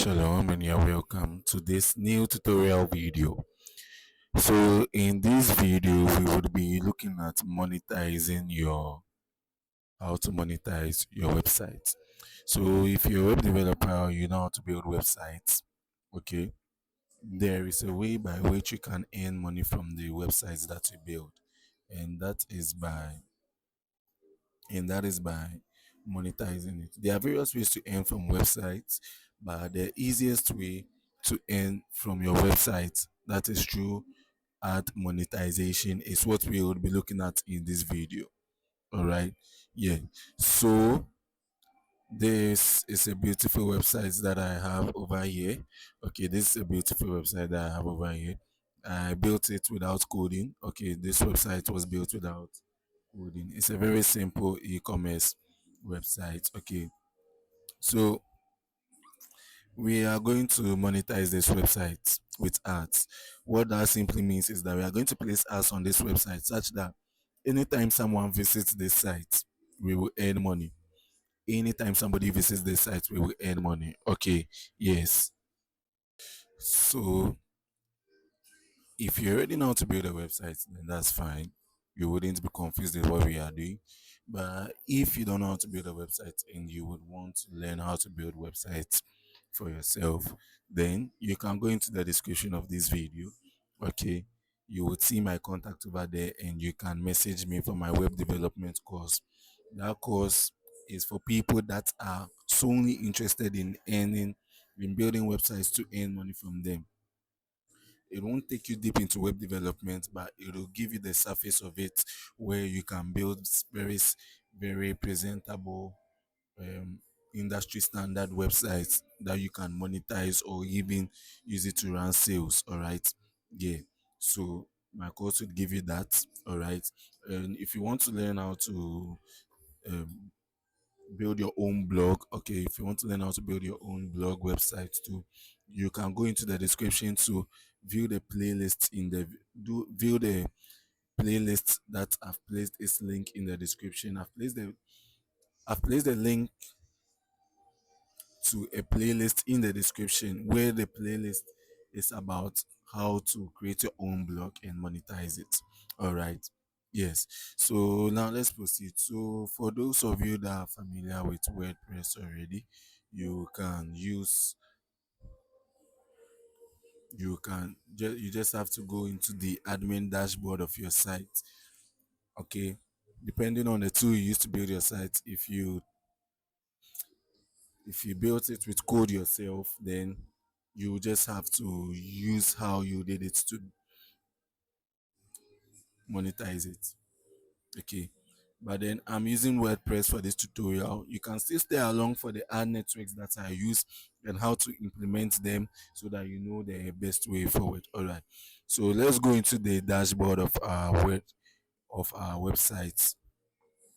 Shalom and you're welcome to this new tutorial video. So in this video we would be looking at monetizing your how to monetize your website. So if you're a web developer or you know how to build websites, okay, there is a way by which you can earn money from the websites that you build, and that is by monetizing it. There are various ways to earn from websites, but the easiest way to earn from your website, that is through ad monetization, is what we will be looking at in this video. All right, yeah. So this is a beautiful website that I have over here. Okay, this is a beautiful website that I have over here. I built it without coding. Okay, this website was built without coding. It's a very simple e-commerce website. Okay, so we are going to monetize this website with ads. What that simply means is that we are going to place ads on this website such that anytime someone visits this site, we will earn money. Anytime somebody visits this site, we will earn money. Okay, yes. So if you already know how to build a website, then that's fine. You wouldn't be confused with what we are doing. But if you don't know how to build a website and you would want to learn how to build websites for yourself, then you can go into the description of this video. Okay, you would see my contact over there and you can message me for my web development course. That course is for people that are solely interested in building websites to earn money from them. It won't take you deep into web development, but it will give you the surface of it where you can build very presentable industry standard websites that you can monetize or even use it to run sales. All right, yeah. So my course would give you that. All right, and if you want to learn how to um, build your own blog, okay, if you want to learn how to build your own blog website too, you can go into the description to view the playlist in the view the playlist that I've placed its link in the description. I've placed the link to a playlist in the description where the playlist is about how to create your own blog and monetize it. All right, yes. So now let's proceed. So for those of you that are familiar with WordPress already, you can use you just have to go into the admin dashboard of your site. Okay, depending on the tool you use to build your site, if you built it with code yourself, then you just have to use how you did it to monetize it. Okay, but then I'm using WordPress for this tutorial. You can still stay along for the ad networks that I use and how to implement them so that you know the best way forward. All right, so let's go into the dashboard of our website.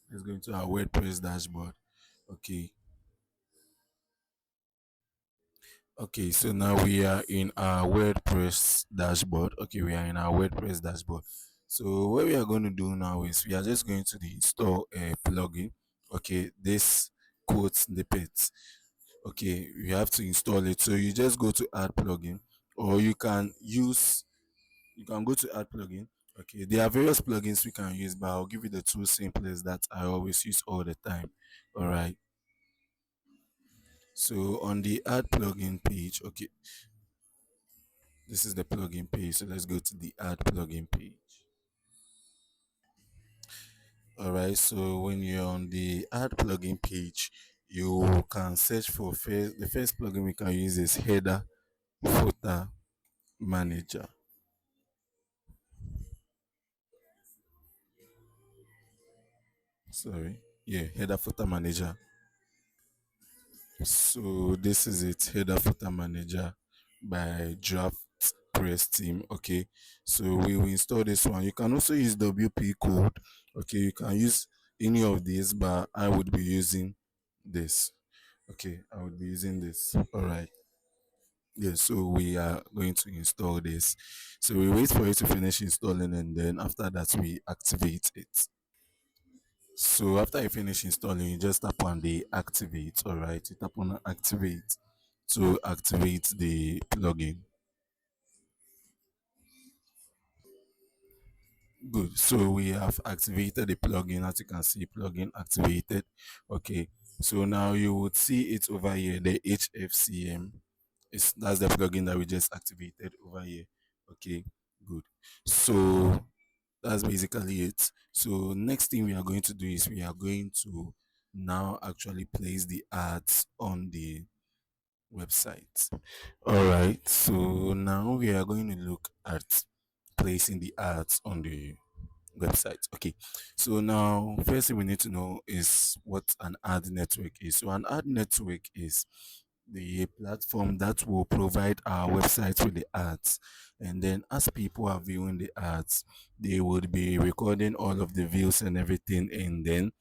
Let's go into our WordPress dashboard. Okay, okay, so now we are in our WordPress dashboard. Okay, we are in our WordPress dashboard. So what we are going to do now is we are just going to the install a plugin. Okay, this quote snippet. Okay, you have to install it. So you just go to add plugin, or you can go to add plugin. Okay, there are various plugins we can use, but I'll give you the two simplest that I always use all the time. All right. So on the add plugin page, okay, this is the plugin page. So let's go to the add plugin page. All right. So when you're on the add plugin page, you can search for the first plugin we can use is header footer manager. Sorry. Yeah, header footer manager. So this is it, header footer manager by Draft Press Team. Okay, so we will install this one. You can also use WP code. Okay, you can use any of these, but I would be using this. Okay, I would be using this. All right. Yeah, so we are going to install this. So we wait for it to finish installing, and then after that we activate it. So after you finish installing, you just tap on the activate. All right, you tap on activate to activate the plugin. Good. So we have activated the plugin. As you can see, plugin activated. Okay. So now you would see it over here, the HFCM. That's the plugin that we just activated over here. Okay. Good. So that's basically it. So next thing we are going to do is we are going to now actually place the ads on the website. All right. So now we are going to look at placing the ads on the website. Okay. So now first thing we need to know is what an ad network is. So an ad network is the platform that will provide our website with the ads, and then as people are viewing the ads, they would be recording all of the views and everything, and then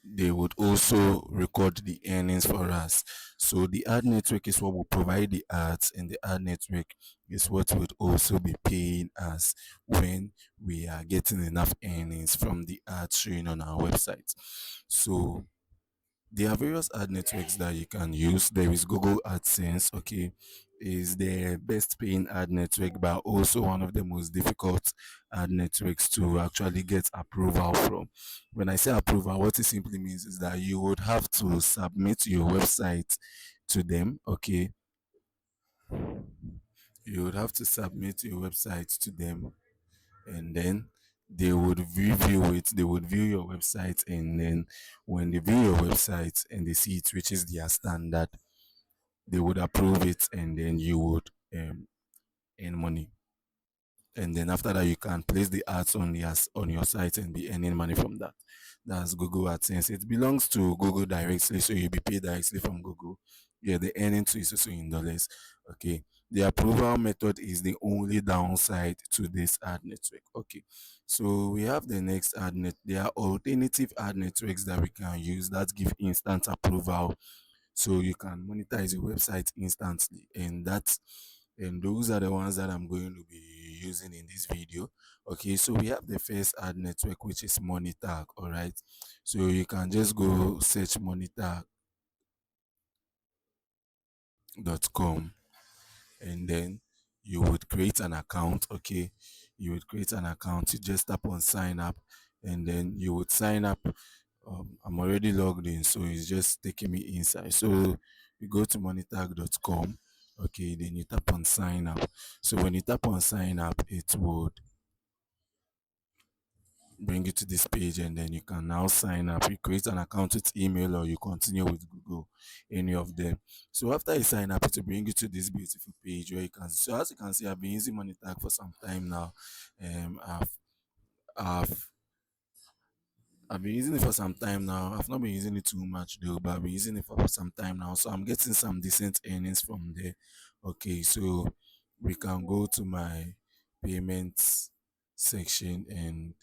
they would also record the earnings for us. So the ad network is what will provide the ads, and the ad network is what would also be paying us when we are getting enough earnings from the ads showing on our website. So there are various ad networks that you can use. There is Google AdSense, okay, is the best paying ad network, but also one of the most difficult ad networks to actually get approval from. When I say approval, what it simply means is that you would have to submit your website to them, okay. You would have to submit your website to them, and then they would review it. They would view your website, and then when they view your website and they see it reaches their standard, they would approve it, and then you would earn money. And then after that, you can place the ads on your site and be earning money from that. That's Google AdSense. It belongs to Google directly, so you'll be paid directly from Google. Yeah, the earning too is also in dollars. Okay. The approval method is the only downside to this ad network. Okay. So we have the next ad net. There are alternative ad networks that we can use that give instant approval, so you can monetize your website instantly, and those are the ones that I'm going to be using in this video. Okay, so we have the first ad network, which is monetag. All right, so you can just go search monetag.com, and then you would create an account. Okay, you would create an account. You just tap on sign up, and then you would sign up. I'm already logged in, so it's just taking me inside. So you go to monetag.com. Okay, then you tap on sign up. So when you tap on sign up, it would bring you to this page, and then you can now sign up. You create an account with email, or you continue with Google, any of them. So after you sign up, it will bring you to this beautiful page where you can, so as you can see, I've been using monetag for some time now. um i've I've I've been using it for some time now. I've not been using it too much though, but I've been using it for some time now. So I'm getting some decent earnings from there. Okay, so we can go to my payments section, and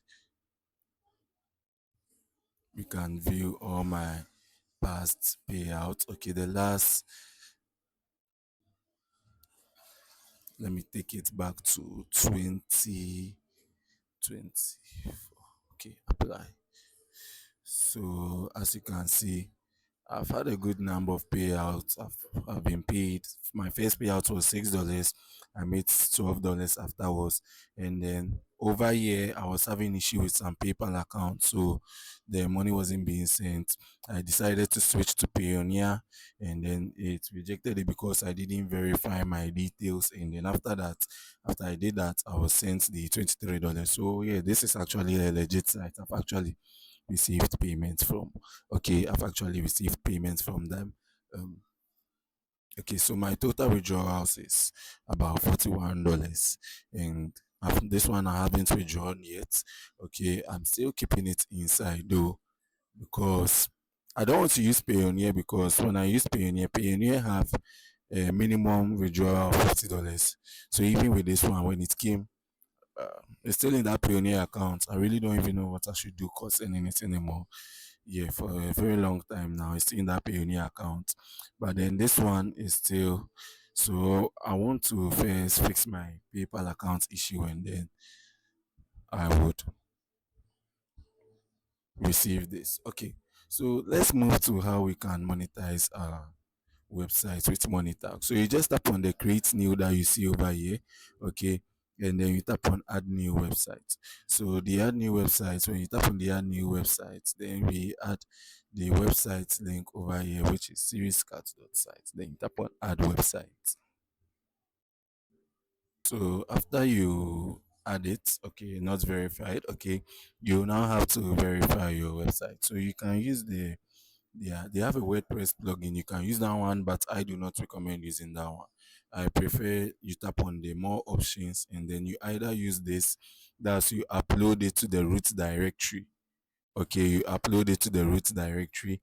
we can view all my past payouts. Okay, the last, let me take it back to 2024. Okay, apply. So as you can see, I've had a good number of payouts. I've been paid. My first payout was $6. I made $12 afterwards, and then over here I was having issue with some PayPal accounts, so the money wasn't being sent. I decided to switch to Payoneer, and then it rejected it because I didn't verify my details. And then after that, after I did that, I was sent the $23. So yeah, this is actually a legit site. I've actually received payments from. Okay, I've actually received payments from them. Um, okay, so my total withdrawals is about $41, and this one I haven't withdrawn yet. Okay, I'm still keeping it inside though, because I don't want to use Payoneer, because when I use Payoneer have a minimum withdrawal of $50. So even with this one, when it came, it's still in that Payoneer account. I really don't even know what I should do concerning it anymore. Yeah, for a very long time now, it's still in that Payoneer account. But then this one is still. So I want to first fix my PayPal account issue, and then I would receive this. Okay. So let's move to how we can monetize our website with monetag. So you just tap on the create new that you see over here, okay, and then you tap on add new website. So the add new website, when you tap on the add new website, then we add the website link over here, which is seriescat.site. Then you tap on add website. So after you add it, okay, not verified, okay, you now have to verify your website. So you can use they have a WordPress plugin. You can use that one, but I do not recommend using that one. I prefer you tap on the more options and then you either use this, that's you upload it to the root directory. Okay, you upload it to the root directory.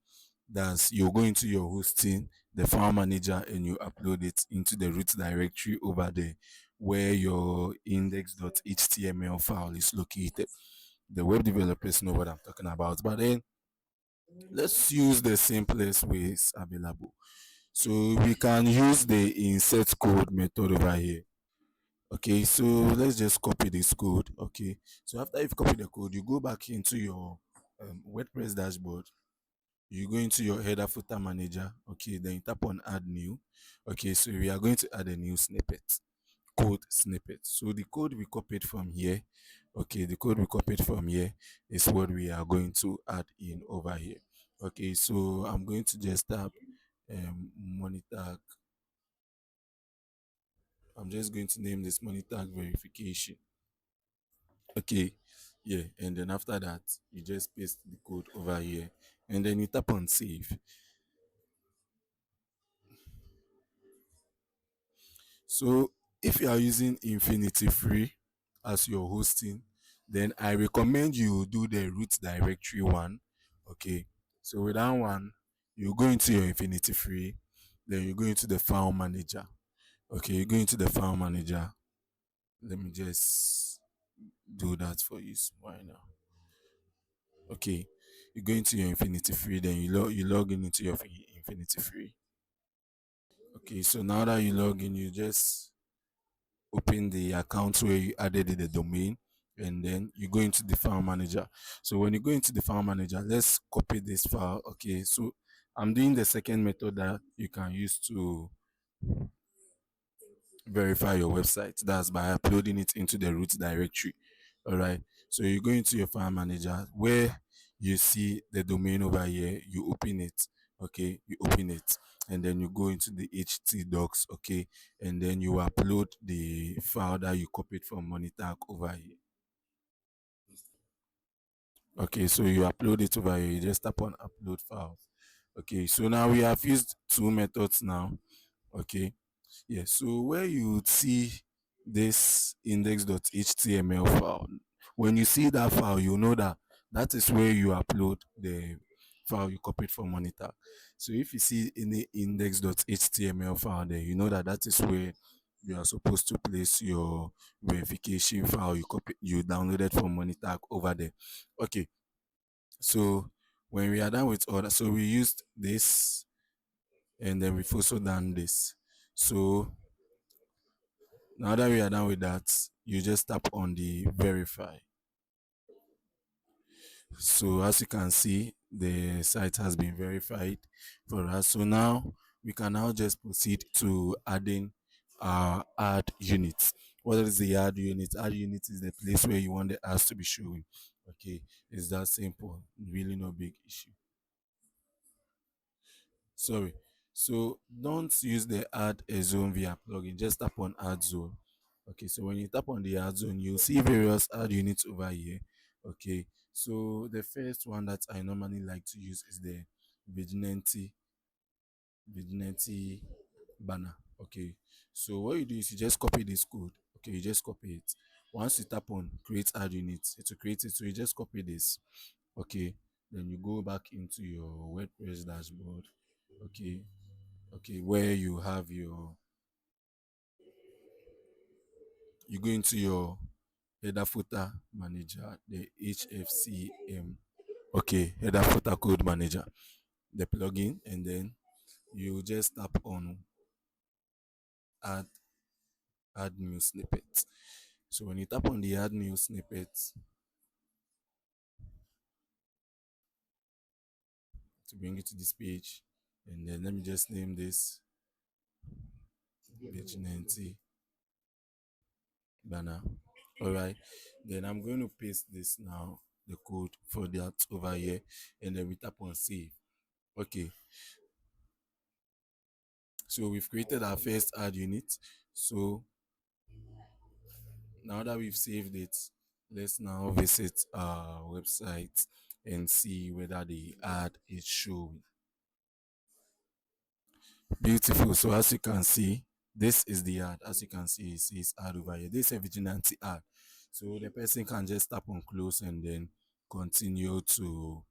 That's you go into your hosting, the file manager, and you upload it into the root directory over there where your index.html file is located. The web developers know what I'm talking about. But then let's use the simplest ways available. So we can use the insert code method over here. Okay, so let's just copy this code. Okay, so after you've copied the code, you go back into your WordPress dashboard. You go into your header footer manager. Okay, then you tap on add new. Okay, so we are going to add a new snippet, code snippet. So the code we copied from here, okay, the code we copied from here is what we are going to add in over here. Okay, so I'm going to just tap monetag. I'm just going to name this monetag verification. Okay, yeah, and then after that, you just paste the code over here, and then you tap on save. So if you are using Infinity Free as your hosting, then I recommend you do the root directory one. Okay. So with that one, you go into your Infinity Free, then you go into the file manager. Okay, you go into the file manager. Let me just do that for you right now. Okay. You go into your Infinity Free, then you log in into your Infinity Free. Okay, so now that you log in, you just open the account where you added the domain, and then you go into the file manager. So when you go into the file manager, let's copy this file. Okay, so I'm doing the second method that you can use to verify your website. That's by uploading it into the root directory. All right, so you go into your file manager where you see the domain over here, you open it. Okay, you open it, and then you go into the htdocs. Okay, and then you upload the file that you copied from monetag over here. Okay, so you upload it over here, you just tap on upload files. Okay, so now we have used two methods now. Okay, yeah, so where you would see this index.html file, when you see that file, you know that that is where you upload the file you copied from monitor. So if you see any index.html file there, you know that that is where you are supposed to place your verification file you downloaded from monitor over there. Okay, so when we are done with all that, so we used this and then we've also done this. So now that we are done with that, you just tap on the verify. So as you can see, the site has been verified for us. So now we can now just proceed to adding our ad units. What is the ad unit? Ad unit is the place where you want the ads to be showing. Okay, it's that simple. Really no big issue. Sorry. So don't use the add a zone via plugin. Just tap on add zone. Okay, so when you tap on the add zone, you'll see various ad units over here. Okay, so the first one that I normally like to use is the vigilante banner. Okay, so what you do is you just copy this code. Okay, you just copy it. Once you tap on create ad unit, it will create it. So you just copy this. Okay, then you go back into your WordPress dashboard. Okay, okay, where you have you go into your header footer manager, the HFCM. Okay, header footer code manager, the plugin, and then you just tap on add add new snippet. So when you tap on the add new snippet, to bring you to this page. And then let me just name this virginity banner. All right. Then I'm going to paste this now, the code for that over here, and then we tap on save. Okay. So we've created our first ad unit. So now that we've saved it, let's now visit our website and see whether the ad is showing. Beautiful. So as you can see, this is the ad. As you can see, it says ad over here. This is a vigilante ad. So the person can just tap on close and then continue to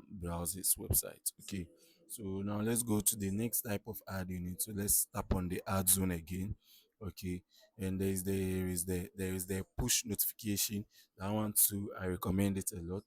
browse his website. Okay. So now let's go to the next type of ad you need. So let's tap on the ad zone again. Okay. And there is the push notification. That one too, I recommend it a lot.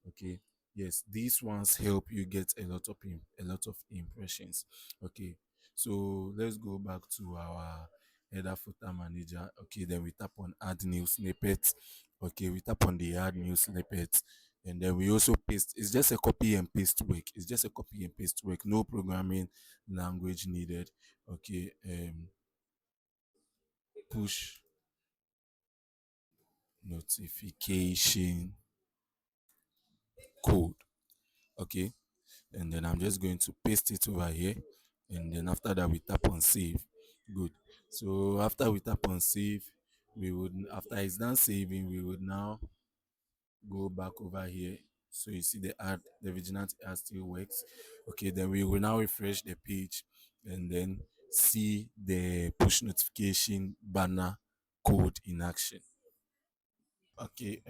Okay. Yes, these ones help you get a lot of impressions. Okay, so let's go back to our header footer manager. Okay, then we tap on add new snippet. Okay, we tap on the add new snippet, and then we also paste. It's just a copy and paste work. It's just a copy and paste work. No programming language needed. Okay, push notification code. Okay, and then I'm just going to paste it over here, and then after that we tap on save. Good. So after we tap on save, we would, after it's done saving, we would now go back over here. So you see the ad, the vigilante ad still works. Okay, then we will now refresh the page and then see the push notification banner code in action. Okay,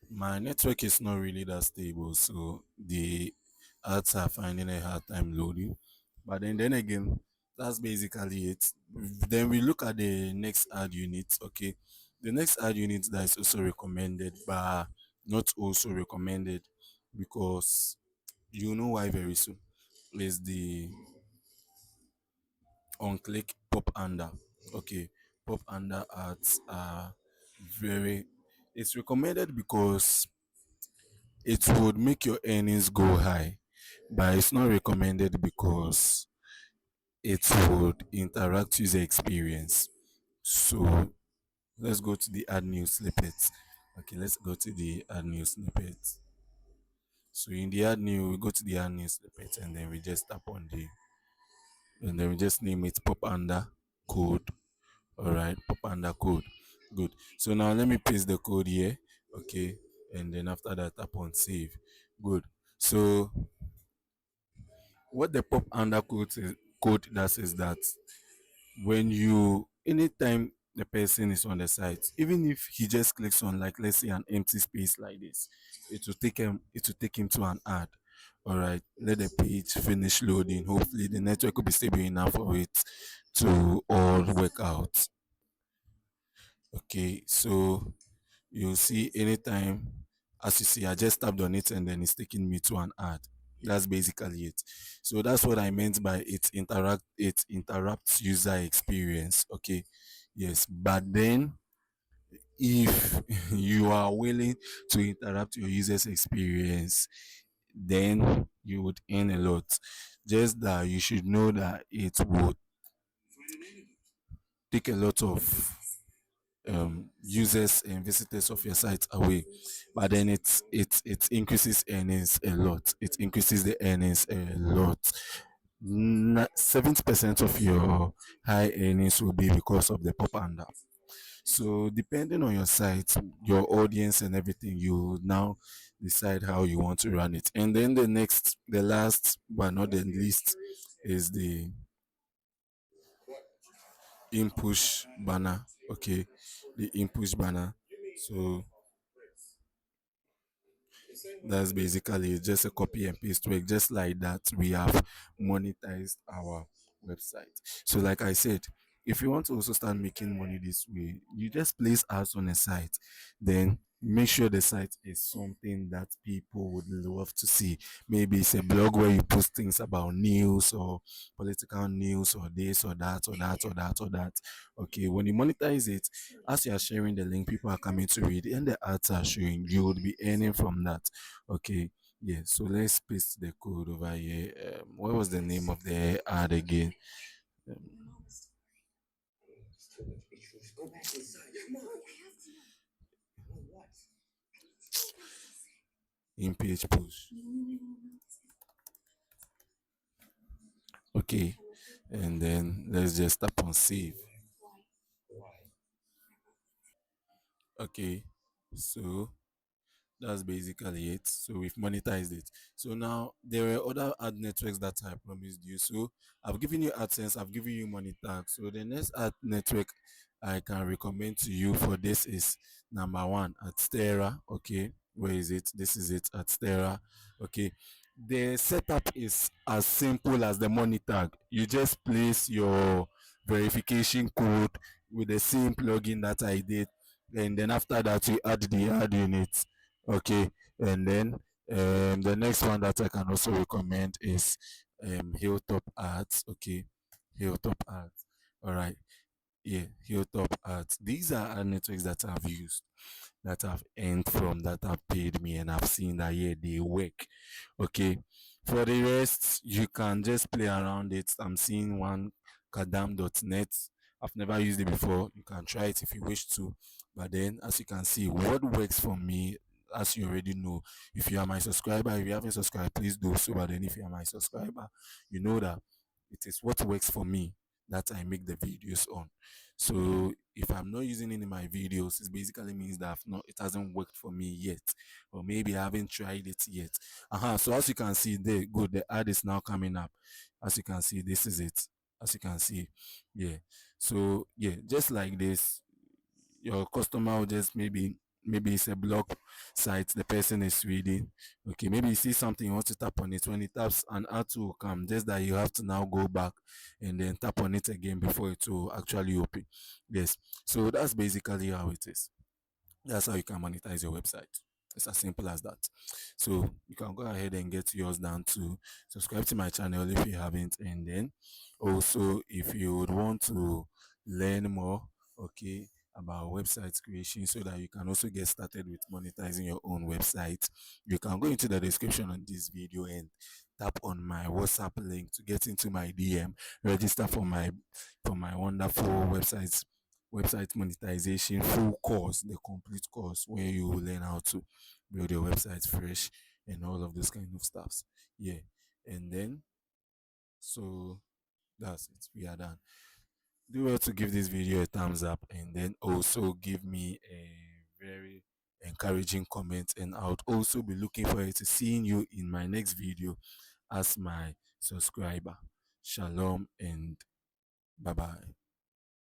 my network is not really that stable, so the ads are finding a hard time loading. But then again, that's basically it. Then we look at the next ad unit. Okay, the next ad unit that is also recommended, but not also recommended because you know why very soon, is the on click pop under. Okay, pop under ads are very, it's recommended because it would make your earnings go high, but it's not recommended because it would interact user experience. So let's go to the add new snippets. Okay, let's go to the add new snippets. So in the add new, we go to the add new snippet, and then we just tap on the, and then we just name it pop under code. All right, pop under code. Good. So now let me paste the code here. Okay, and then after that tap on save. Good. So what the pop under code does is that when you, anytime the person is on the site, even if he just clicks on, like, let's say an empty space like this, it will take him to an ad. All right, let the page finish loading. Hopefully the network will be stable enough for it to all work out. Okay, so you'll see anytime, as you see, I just tapped on it and then it's taking me to an ad. That's basically it. So that's what I meant by it interrupts user experience. Okay, yes, but then if you are willing to interrupt your user's experience, then you would earn a lot. Just that you should know that it would take a lot of users and visitors of your site away, but then it increases earnings a lot. It increases the earnings a lot. 70% of your high earnings will be because of the pop under. So depending on your site, your audience and everything, you now decide how you want to run it. And then the last but not the least, is the in-push banner. Okay, the in-push banner. So that's basically just a copy and paste work. Just like that, we have monetized our website. So, like I said, if you want to also start making money this way, you just place ads on a site, then make sure the site is something that people would love to see. Maybe it's a blog where you post things about news or political news or this or that or that or that or that. Okay, when you monetize it, as you are sharing the link, people are coming to read, and the ads are showing, you would be earning from that. Okay, Yeah, so let's paste the code over here. What was the name of the ad again? Um, in page push. Okay, and then let's just tap on save. Okay, so that's basically it. So we've monetized it. So now there were other ad networks that I promised you. So I've given you AdSense, I've given you Monetag. So the next ad network I can recommend to you for this is number one, adsterra. Okay, where is it? This is it, adsterra. Okay, the setup is as simple as the Monetag. You just place your verification code with the same plugin that I did, and then after that you add the ad unit. Okay, and then the next one that I can also recommend is hilltop ads. Okay, hilltop ads. All right, yeah, hilltop ads. These are ad networks that I've used, that have earned from, that have paid me, and I've seen that, yeah, they work. Okay, for the rest you can just play around it. I'm seeing one, kadam.net. I've never used it before. You can try it if you wish to, but then as you can see, what works for me, as you already know, if you are my subscriber, if you haven't subscribed, please do so. But then if you are my subscriber, you know that it is what works for me that I make the videos on. So if I'm not using it in my videos, it basically means that it hasn't worked for me yet, or maybe I haven't tried it yet. So as you can see there, good, the ad is now coming up. As you can see, this is it. As you can see, yeah. So yeah, just like this, your customer will just maybe it's a blog site the person is reading. Okay, maybe you see something, you want to tap on it. When it taps, an ad will come, just that you have to now go back and then tap on it again before it will actually open. Yes, so that's basically how it is. That's how you can monetize your website. It's as simple as that. So you can go ahead and get yours done too. Subscribe to my channel if you haven't, and then also if you would want to learn more, okay, about website creation, so that you can also get started with monetizing your own website, you can go into the description on this video and tap on my WhatsApp link to get into my DM, register for my wonderful website monetization full course, the complete course, where you will learn how to build your website fresh and all of those kind of stuffs. Yeah, and then so that's it. We are done. Do well to give this video a thumbs up, and then also give me a very encouraging comment, and I would also be looking forward to seeing you in my next video as my subscriber. Shalom and bye bye.